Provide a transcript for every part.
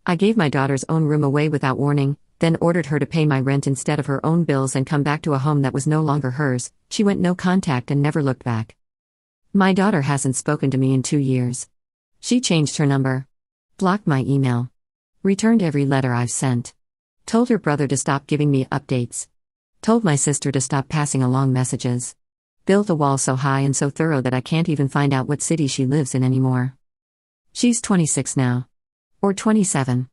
I gave my daughter's own room away without warning, then ordered her to pay my rent instead of her own bills and come back to a home that was no longer hers. She went no contact and never looked back. My daughter hasn't spoken to me in 2 years. She changed her number. Blocked my email. Returned every letter I've sent. Told her brother to stop giving me updates. Told my sister to stop passing along messages. Built a wall so high and so thorough that I can't even find out what city she lives in anymore. She's 26 now. Or 27.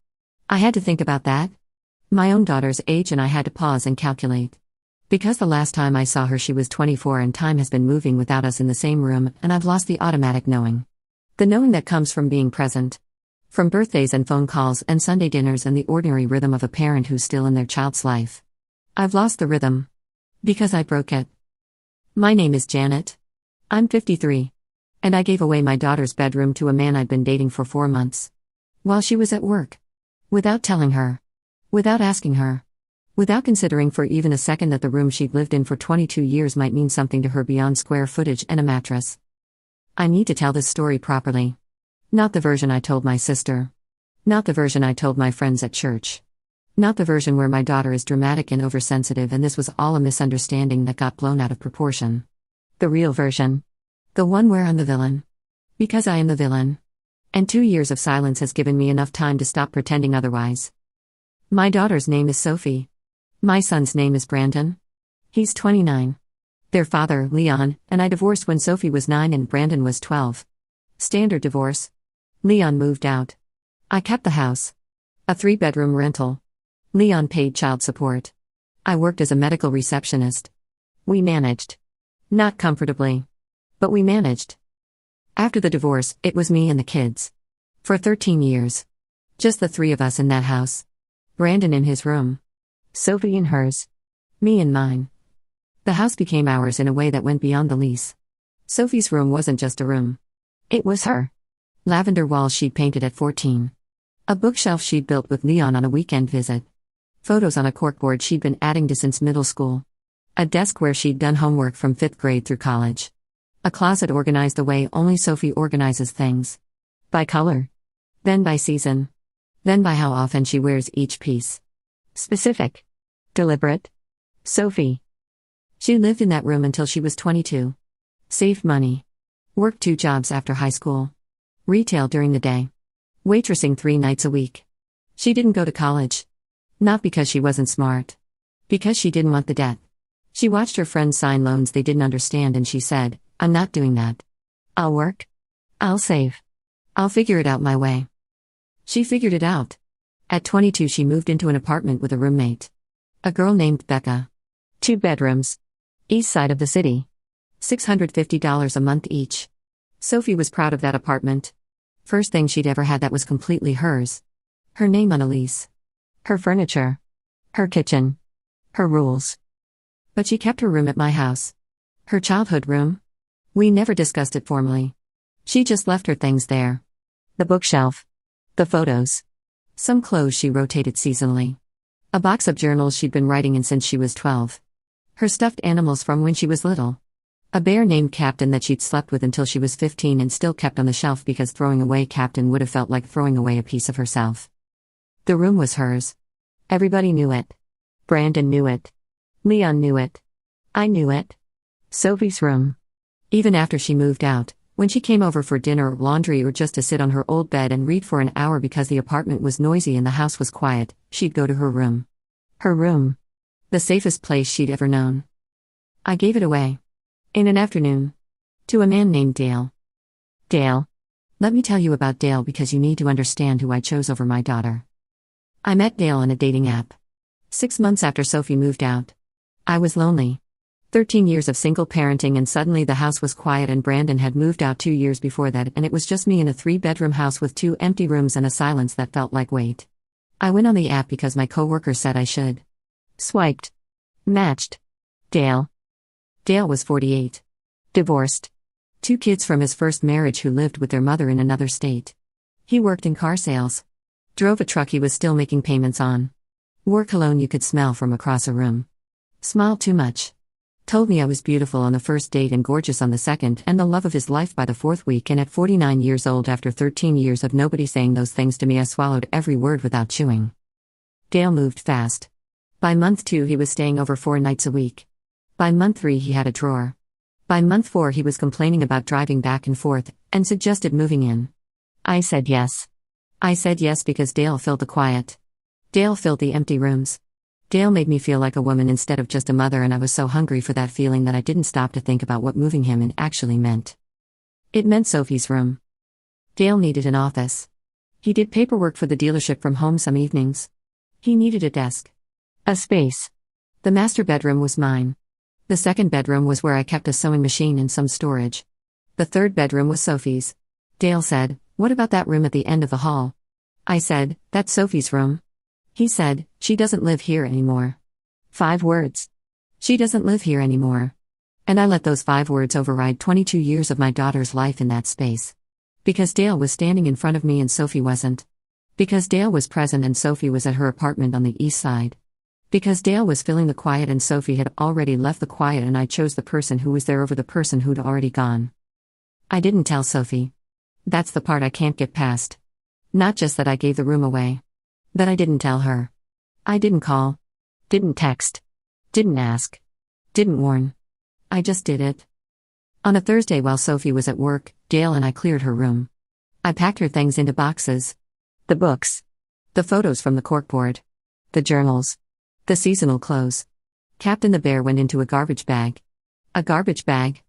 I had to think about that. My own daughter's age, and I had to pause and calculate. Because the last time I saw her she was 24 and time has been moving without us in the same room, and I've lost the automatic knowing. The knowing that comes from being present. From birthdays and phone calls and Sunday dinners and the ordinary rhythm of a parent who's still in their child's life. I've lost the rhythm. Because I broke it. My name is Janet. I'm 53. And I gave away my daughter's bedroom to a man I'd been dating for 4 months. While she was at work. Without telling her. Without asking her. Without considering for even a second that the room she'd lived in for 22 years might mean something to her beyond square footage and a mattress. I need to tell this story properly. Not the version I told my sister. Not the version I told my friends at church. Not the version where my daughter is dramatic and oversensitive and this was all a misunderstanding that got blown out of proportion. The real version. The one where I'm the villain. Because I am the villain. And 2 years of silence has given me enough time to stop pretending otherwise. My daughter's name is Sophie. My son's name is Brandon. He's 29. Their father, Leon, and I divorced when Sophie was 9 and Brandon was 12. Standard divorce. Leon moved out. I kept the house. A 3-bedroom rental. Leon paid child support. I worked as a medical receptionist. We managed. Not comfortably. But we managed. After the divorce, it was me and the kids. For 13 years. Just the 3 of us in that house. Brandon in his room. Sophie in hers. Me in mine. The house became ours in a way that went beyond the lease. Sophie's room wasn't just a room. It was her. Lavender walls she'd painted at 14. A bookshelf she'd built with Leon on a weekend visit. Photos on a corkboard she'd been adding to since middle school. A desk where she'd done homework from 5th grade through college. A closet organized the way only Sophie organizes things. By color. Then by season. Then by how often she wears each piece. Specific. Deliberate. Sophie. She lived in that room until she was 22. Saved money. Worked 2 jobs after high school. Retail during the day. Waitressing 3 nights a week. She didn't go to college. Not because she wasn't smart. Because she didn't want the debt. She watched her friends sign loans they didn't understand and she said, I'm not doing that. I'll work. I'll save. I'll figure it out my way. She figured it out. At 22 she moved into an apartment with a roommate. A girl named Becca. 2 bedrooms. East side of the city. $650 a month each. Sophie was proud of that apartment. First thing she'd ever had that was completely hers. Her name on a lease. Her furniture. Her kitchen. Her rules. But she kept her room at my house. Her childhood room. We never discussed it formally. She just left her things there. The bookshelf. The photos. Some clothes she rotated seasonally. A box of journals she'd been writing in since she was 12. Her stuffed animals from when she was little. A bear named Captain that she'd slept with until she was 15 and still kept on the shelf because throwing away Captain would have felt like throwing away a piece of herself. The room was hers. Everybody knew it. Brandon knew it. Leon knew it. I knew it. Sophie's room. Even after she moved out, when she came over for dinner or laundry or just to sit on her old bed and read for an hour because the apartment was noisy and the house was quiet, she'd go to her room. Her room. The safest place she'd ever known. I gave it away. In an afternoon. To a man named Dale. Dale. Let me tell you about Dale because you need to understand who I chose over my daughter. I met Dale on a dating app. 6 months after Sophie moved out. I was lonely. 13 years of single parenting and suddenly the house was quiet and Brandon had moved out 2 years before that and it was just me in a 3-bedroom house with 2 empty rooms and a silence that felt like wait. I went on the app because my coworker said I should. Swiped. Matched. Dale. Dale was 48. Divorced. 2 kids from his first marriage who lived with their mother in another state. He worked in car sales. Drove a truck he was still making payments on. Wore cologne you could smell from across a room. Smiled too much. Told me I was beautiful on the first date and gorgeous on the second, and the love of his life by the fourth week, and at 49 years old, after 13 years of nobody saying those things to me, I swallowed every word without chewing. Dale moved fast. By month 2 he was staying over 4 nights a week. By month 3 he had a drawer. By month 4 he was complaining about driving back and forth, and suggested moving in. I said yes. I said yes because Dale filled the quiet. Dale filled the empty rooms. Dale made me feel like a woman instead of just a mother, and I was so hungry for that feeling that I didn't stop to think about what moving him in actually meant. It meant Sophie's room. Dale needed an office. He did paperwork for the dealership from home some evenings. He needed a desk. A space. The master bedroom was mine. The second bedroom was where I kept a sewing machine and some storage. The third bedroom was Sophie's. Dale said, "What about that room at the end of the hall?" I said, "That's Sophie's room." He said, "She doesn't live here anymore." 5 words. She doesn't live here anymore. And I let those 5 words override 22 years of my daughter's life in that space. Because Dale was standing in front of me and Sophie wasn't. Because Dale was present and Sophie was at her apartment on the east side. Because Dale was filling the quiet and Sophie had already left the quiet, and I chose the person who was there over the person who'd already gone. I didn't tell Sophie. That's the part I can't get past. Not just that I gave the room away. That I didn't tell her. I didn't call. Didn't text. Didn't ask. Didn't warn. I just did it. On a Thursday while Sophie was at work, Dale and I cleared her room. I packed her things into boxes. The books. The photos from the corkboard. The journals. The seasonal clothes. Captain the Bear went into a garbage bag. A garbage bag?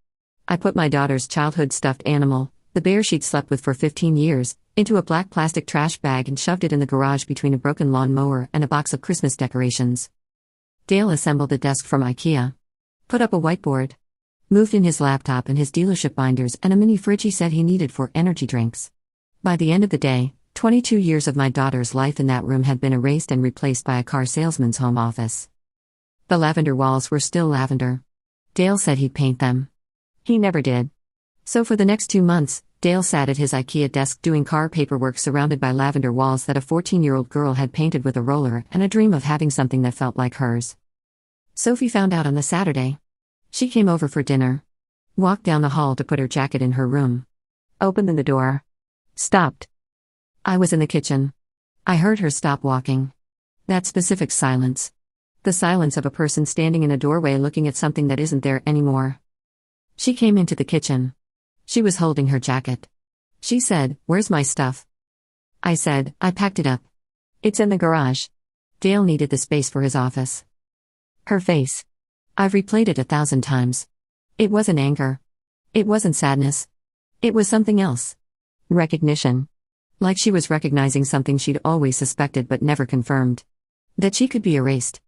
I put my daughter's childhood stuffed animal, the bear she'd slept with for 15 years, into a black plastic trash bag and shoved it in the garage between a broken lawn mower and a box of Christmas decorations. Dale assembled a desk from IKEA. Put up a whiteboard. Moved in his laptop and his dealership binders and a mini fridge he said he needed for energy drinks. By the end of the day, 22 years of my daughter's life in that room had been erased and replaced by a car salesman's home office. The lavender walls were still lavender. Dale said he'd paint them. He never did. So for the next 2 months, Dale sat at his IKEA desk doing car paperwork surrounded by lavender walls that a 14-year-old girl had painted with a roller and a dream of having something that felt like hers. Sophie found out on the Saturday. She came over for dinner. Walked down the hall to put her jacket in her room. Opened the door. Stopped. I was in the kitchen. I heard her stop walking. That specific silence. The silence of a person standing in a doorway looking at something that isn't there anymore. She came into the kitchen. She was holding her jacket. She said, "Where's my stuff?" I said, "I packed it up. It's in the garage." Dale needed the space for his office. Her face. I've replayed it 1,000 times. It wasn't anger. It wasn't sadness. It was something else. Recognition. Like she was recognizing something she'd always suspected but never confirmed. That she could be erased.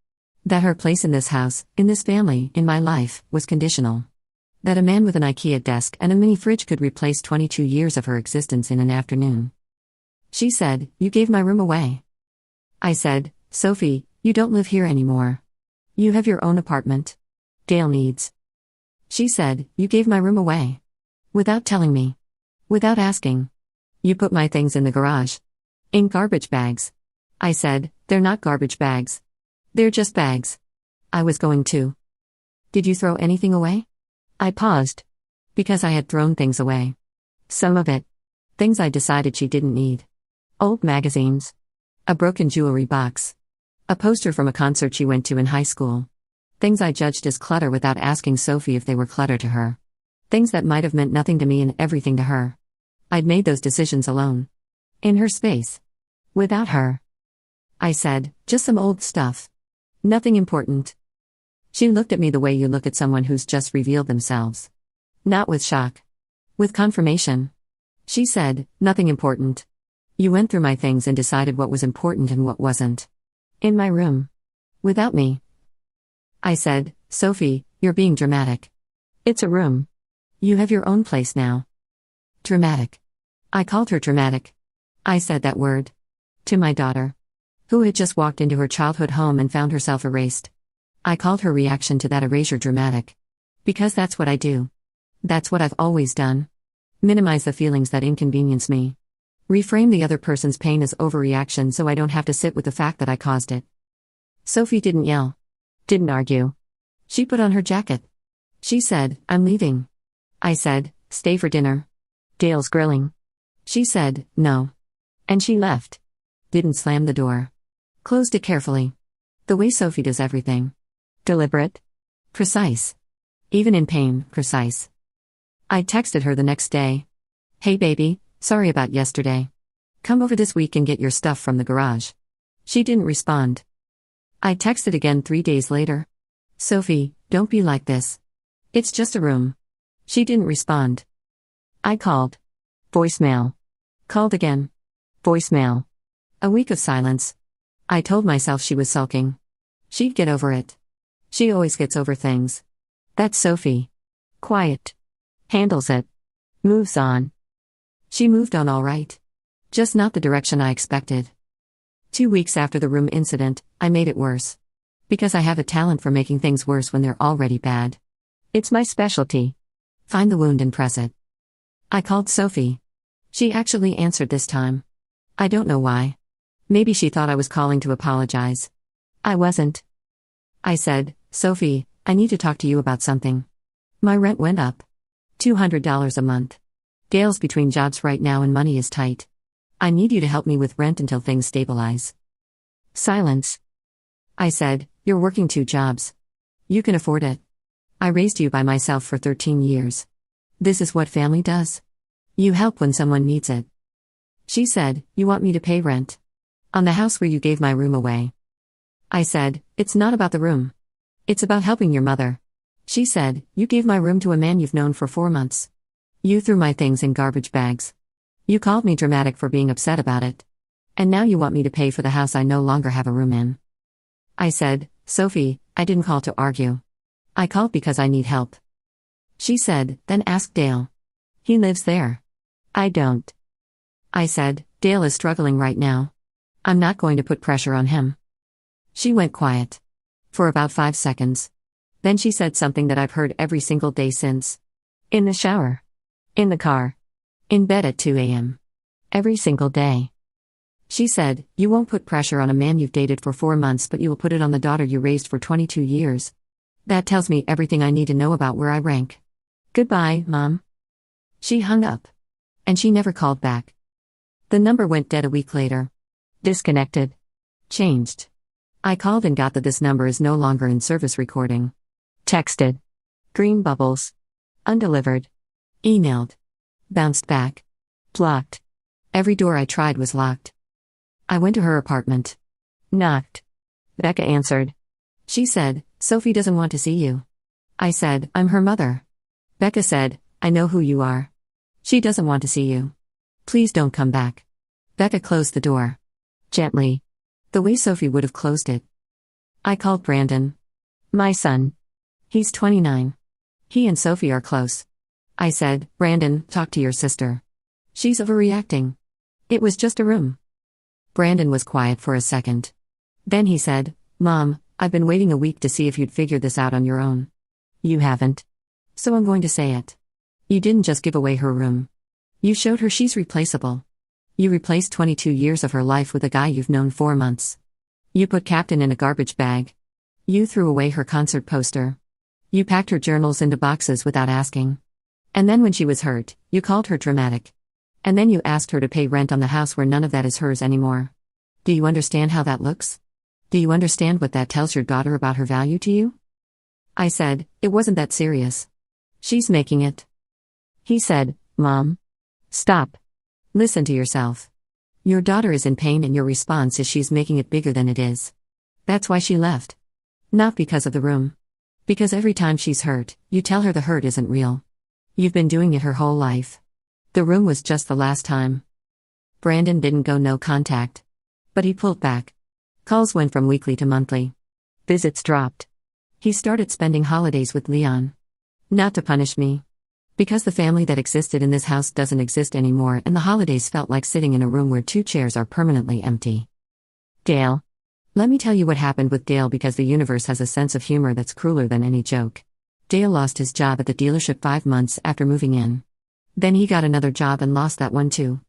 That her place in this house, in this family, in my life, was conditional. That a man with an IKEA desk and a mini fridge could replace 22 years of her existence in an afternoon. She said, "You gave my room away." I said, "Sophie, you don't live here anymore. You have your own apartment. Dale needs." She said, "You gave my room away. Without telling me. Without asking. You put my things in the garage. In garbage bags." I said, "They're not garbage bags. They're just bags." I was going to. "Did you throw anything away?" I paused. Because I had thrown things away. Some of it. Things I decided she didn't need. Old magazines. A broken jewelry box. A poster from a concert she went to in high school. Things I judged as clutter without asking Sophie if they were clutter to her. Things that might have meant nothing to me and everything to her. I'd made those decisions alone. In her space. Without her. I said, "Just some old stuff. Nothing important." She looked at me the way you look at someone who's just revealed themselves. Not with shock. With confirmation. She said, "Nothing important. You went through my things and decided what was important and what wasn't. In my room. Without me." I said, "Sophie, you're being dramatic. It's a room. You have your own place now." Dramatic. I called her dramatic. I said that word. To my daughter. Who had just walked into her childhood home and found herself erased. I called her reaction to that erasure dramatic. Because that's what I do. That's what I've always done. Minimize the feelings that inconvenience me. Reframe the other person's pain as overreaction so I don't have to sit with the fact that I caused it. Sophie didn't yell. Didn't argue. She put on her jacket. She said, I'm leaving. I said, stay for dinner. Dale's grilling. She said, no. And she left. Didn't slam the door. Closed it carefully. The way Sophie does everything. Deliberate. Precise. Even in pain, precise. I texted her the next day. Hey baby, sorry about yesterday. Come over this week and get your stuff from the garage. She didn't respond. I texted again 3 days later. Sophie, don't be like this. It's just a room. She didn't respond. I called. Voicemail. Called again. Voicemail. A week of silence. I told myself she was sulking. She'd get over it. She always gets over things. That's Sophie. Quiet. Handles it. Moves on. She moved on all right. Just not the direction I expected. 2 weeks after the room incident, I made it worse. Because I have a talent for making things worse when they're already bad. It's my specialty. Find the wound and press it. I called Sophie. She actually answered this time. I don't know why. Maybe she thought I was calling to apologize. I wasn't. I said, Sophie, I need to talk to you about something. My rent went up. $200 a month. Dale's between jobs right now and money is tight. I need you to help me with rent until things stabilize. Silence. I said, you're working 2 jobs. You can afford it. I raised you by myself for 13 years. This is what family does. You help when someone needs it. She said, you want me to pay rent? On the house where you gave my room away. I said, it's not about the room. It's about helping your mother. She said, you gave my room to a man you've known for 4 months. You threw my things in garbage bags. You called me dramatic for being upset about it. And now you want me to pay for the house I no longer have a room in. I said, Sophie, I didn't call to argue. I called because I need help. She said, then ask Dale. He lives there. I don't. I said, Dale is struggling right now. I'm not going to put pressure on him. She went quiet. For about 5 seconds. Then she said something that I've heard every single day since. In the shower. In the car. In bed at 2 a.m. Every single day. She said, you won't put pressure on a man you've dated for 4 months, but you will put it on the daughter you raised for 22 years. That tells me everything I need to know about where I rank. Goodbye, Mom. She hung up. And she never called back. The number went dead a week later. Disconnected. Changed. I called and got that this number is no longer in service recording. Texted. Green bubbles. Undelivered. Emailed. Bounced back. Blocked. Every door I tried was locked. I went to her apartment. Knocked. Becca answered. She said, Sophie doesn't want to see you. I said, I'm her mother. Becca said, I know who you are. She doesn't want to see you. Please don't come back. Becca closed the door. Gently. The way Sophie would have closed it. I called Brandon. My son. He's 29. He and Sophie are close. I said, Brandon, talk to your sister. She's overreacting. It was just a room. Brandon was quiet for a second. Then he said, Mom, I've been waiting a week to see if you'd figure this out on your own. You haven't. So I'm going to say it. You didn't just give away her room. You showed her she's replaceable. You replaced 22 years of her life with a guy you've known 4 months. You put Captain in a garbage bag. You threw away her concert poster. You packed her journals into boxes without asking. And then when she was hurt, you called her dramatic. And then you asked her to pay rent on the house where none of that is hers anymore. Do you understand how that looks? Do you understand what that tells your daughter about her value to you? I said, it wasn't that serious. She's making it. He said, Mom. Stop. Listen to yourself. Your daughter is in pain and your response is she's making it bigger than it is. That's why she left. Not because of the room. Because every time she's hurt, you tell her the hurt isn't real. You've been doing it her whole life. The room was just the last time. Brandon didn't go no contact. But he pulled back. Calls went from weekly to monthly. Visits dropped. He started spending holidays with Leon. Not to punish me. Because the family that existed in this house doesn't exist anymore and the holidays felt like sitting in a room where 2 chairs are permanently empty. Dale. Let me tell you what happened with Dale because the universe has a sense of humor that's crueler than any joke. Dale lost his job at the dealership 5 months after moving in. Then he got another job and lost that one too.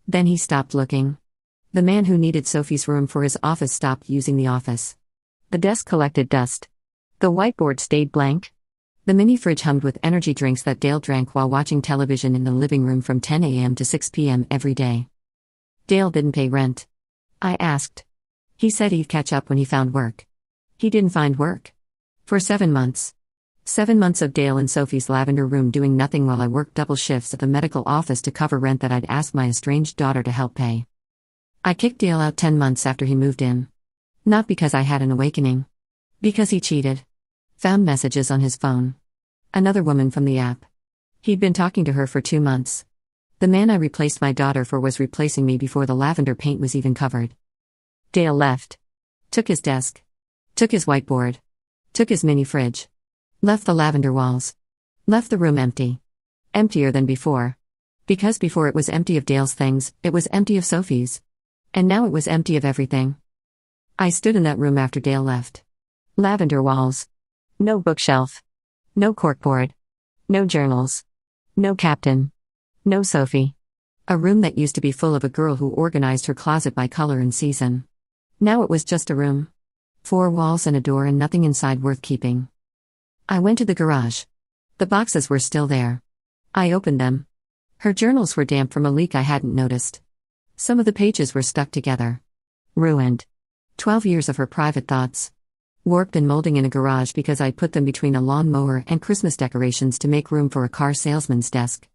Then he stopped looking. The man who needed Sophie's room for his office stopped using the office. The desk collected dust. The whiteboard stayed blank. The mini fridge hummed with energy drinks that Dale drank while watching television in the living room from 10 a.m. to 6 p.m. every day. Dale didn't pay rent. I asked. He said he'd catch up when he found work. He didn't find work. For 7 months. 7 months of Dale in Sophie's lavender room doing nothing while I worked double shifts at the medical office to cover rent that I'd asked my estranged daughter to help pay. I kicked Dale out 10 months after he moved in. Not because I had an awakening. Because he cheated. Found messages on his phone. Another woman from the app. He'd been talking to her for 2 months. The man I replaced my daughter for was replacing me before the lavender paint was even covered. Dale left. Took his desk. Took his whiteboard. Took his mini fridge. Left the lavender walls. Left the room empty. Emptier than before. Because before it was empty of Dale's things, it was empty of Sophie's. And now it was empty of everything. I stood in that room after Dale left. Lavender walls. No bookshelf. No corkboard. No journals. No captain. No Sophie. A room that used to be full of a girl who organized her closet by color and season. Now it was just a room. 4 walls and a door and nothing inside worth keeping. I went to the garage. The boxes were still there. I opened them. Her journals were damp from a leak I hadn't noticed. Some of the pages were stuck together. Ruined. 12 years of her private thoughts. Warped and molding in a garage because I'd put them between a lawn mower and Christmas decorations to make room for a car salesman's desk.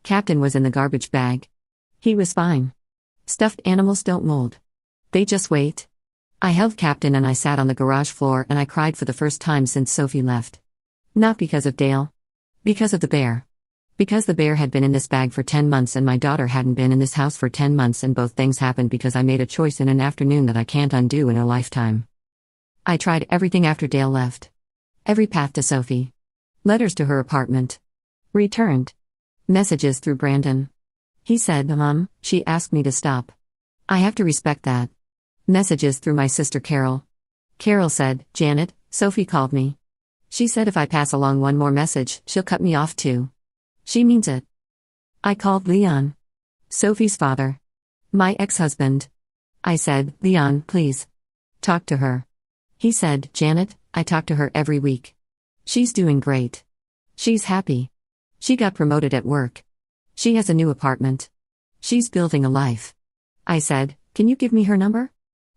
Captain was in the garbage bag. He was fine. Stuffed animals don't mold. They just wait. I held Captain and I sat on the garage floor and I cried for the first time since Sophie left. Not because of Dale. Because of the bear. Because the bear had been in this bag for 10 months and my daughter hadn't been in this house for 10 months, and both things happened because I made a choice in an afternoon that I can't undo in a lifetime. I tried everything after Dale left. Every path to Sophie. Letters to her apartment. Returned. Messages through Brandon. He said, Mom, she asked me to stop. I have to respect that. Messages through my sister Carol. Carol said, Janet, Sophie called me. She said if I pass along one more message, she'll cut me off too. She means it. I called Leon. Sophie's father. My ex-husband. I said, Leon, please. Talk to her. He said, Janet, I talk to her every week. She's doing great. She's happy. She got promoted at work. She has a new apartment. She's building a life. I said, can you give me her number?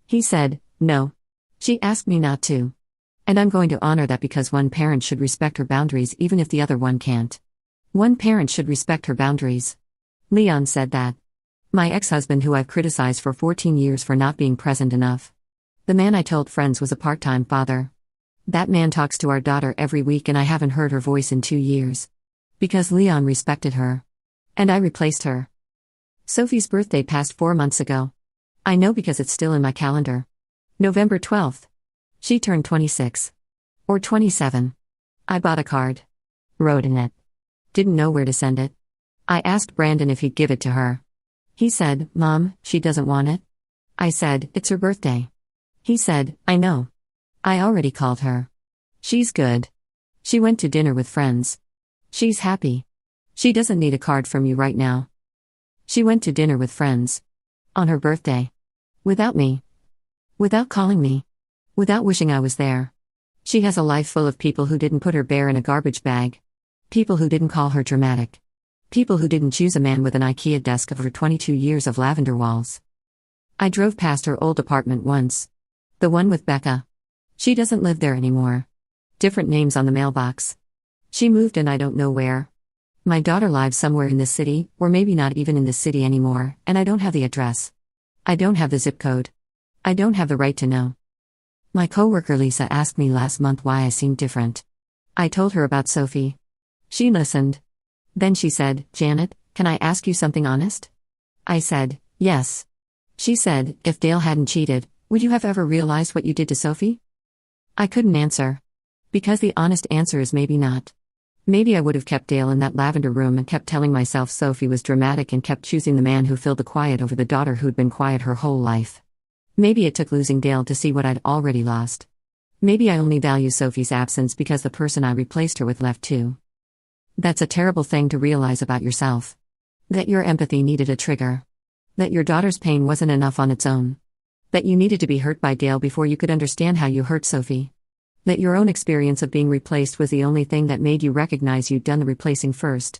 He said, no. She asked me not to. And I'm going to honor that because one parent should respect her boundaries even if the other one can't. One parent should respect her boundaries. Leon said that. My ex-husband, who I've criticized for 14 years for not being present enough. The man I told friends was a part-time father. That man talks to our daughter every week and I haven't heard her voice in 2 years. Because Leon respected her. And I replaced her. Sophie's birthday passed 4 months ago. I know because it's still in my calendar. November 12th. She turned 26. Or 27. I bought a card. Wrote in it. Didn't know where to send it. I asked Brandon if he'd give it to her. He said, Mom, she doesn't want it. I said, it's her birthday. He said, I know. I already called her. She's good. She went to dinner with friends. She's happy. She doesn't need a card from you right now. She went to dinner with friends. On her birthday. Without me. Without calling me. Without wishing I was there. She has a life full of people who didn't put her bear in a garbage bag. People who didn't call her dramatic. People who didn't choose a man with an IKEA desk over 22 years of lavender walls. I drove past her old apartment once. The one with Becca. She doesn't live there anymore. Different names on the mailbox. She moved and I don't know where. My daughter lives somewhere in this city, or maybe not even in this city anymore, and I don't have the address. I don't have the zip code. I don't have the right to know. My coworker Lisa asked me last month why I seemed different. I told her about Sophie. She listened. Then she said, Janet, can I ask you something honest? I said, yes. She said, if Dale hadn't cheated, would you have ever realized what you did to Sophie? I couldn't answer. Because the honest answer is maybe not. Maybe I would have kept Dale in that lavender room and kept telling myself Sophie was dramatic and kept choosing the man who filled the quiet over the daughter who'd been quiet her whole life. Maybe it took losing Dale to see what I'd already lost. Maybe I only value Sophie's absence because the person I replaced her with left too. That's a terrible thing to realize about yourself. That your empathy needed a trigger. That your daughter's pain wasn't enough on its own. That you needed to be hurt by Dale before you could understand how you hurt Sophie. That your own experience of being replaced was the only thing that made you recognize you'd done the replacing first.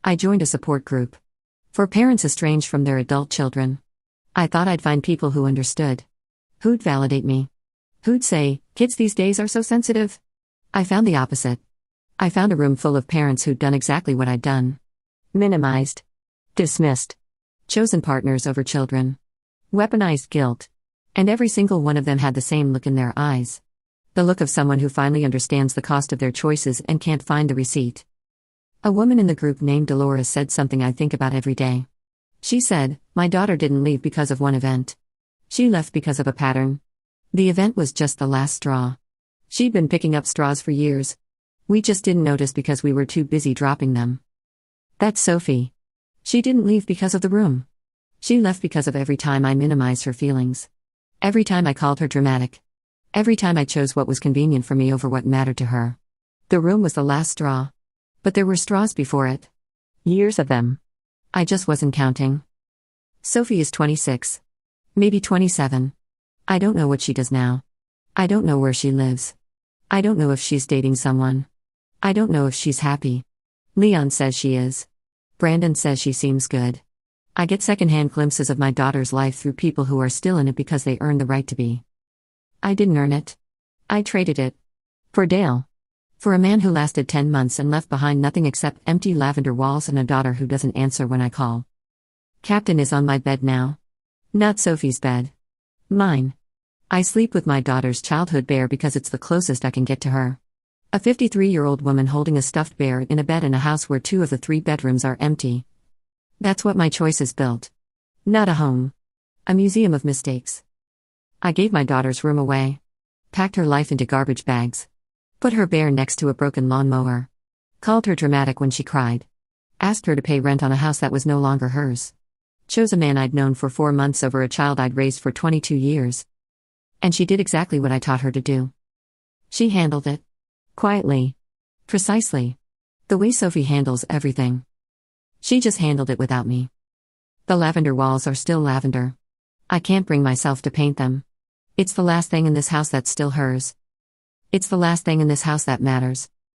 I joined a support group for parents estranged from their adult children. I thought I'd find people who understood. Who'd validate me. Who'd say, kids these days are so sensitive. I found the opposite. I found a room full of parents who'd done exactly what I'd done. Minimized. Dismissed. Chosen partners over children. Weaponized guilt. And every single one of them had the same look in their eyes. The look of someone who finally understands the cost of their choices and can't find the receipt. A woman in the group named Dolores said something I think about every day. She said, my daughter didn't leave because of one event. She left because of a pattern. The event was just the last straw. She'd been picking up straws for years. We just didn't notice because we were too busy dropping them. That's Sophie. She didn't leave because of the room. She left because of every time I minimized her feelings. Every time I called her dramatic. Every time I chose what was convenient for me over what mattered to her. The room was the last straw. But there were straws before it. Years of them. I just wasn't counting. Sophie is 26. Maybe 27. I don't know what she does now. I don't know where she lives. I don't know if she's dating someone. I don't know if she's happy. Leon says she is. Brandon says she seems good. I get secondhand glimpses of my daughter's life through people who are still in it because they earned the right to be. I didn't earn it. I traded it. For Dale. For a man who lasted 10 months and left behind nothing except empty lavender walls and a daughter who doesn't answer when I call. Captain is on my bed now. Not Sophie's bed. Mine. I sleep with my daughter's childhood bear because it's the closest I can get to her. A 53-year-old woman holding a stuffed bear in a bed in a house where 2 of the 3 bedrooms are empty. That's what my choices built. Not a home. A museum of mistakes. I gave my daughter's room away. Packed her life into garbage bags. Put her bear next to a broken lawnmower. Called her dramatic when she cried. Asked her to pay rent on a house that was no longer hers. Chose a man I'd known for 4 months over a child I'd raised for 22 years. And she did exactly what I taught her to do. She handled it. Quietly. Precisely. The way Sophie handles everything. She just handled it without me. The lavender walls are still lavender. I can't bring myself to paint them. It's the last thing in this house that's still hers. It's the last thing in this house that matters.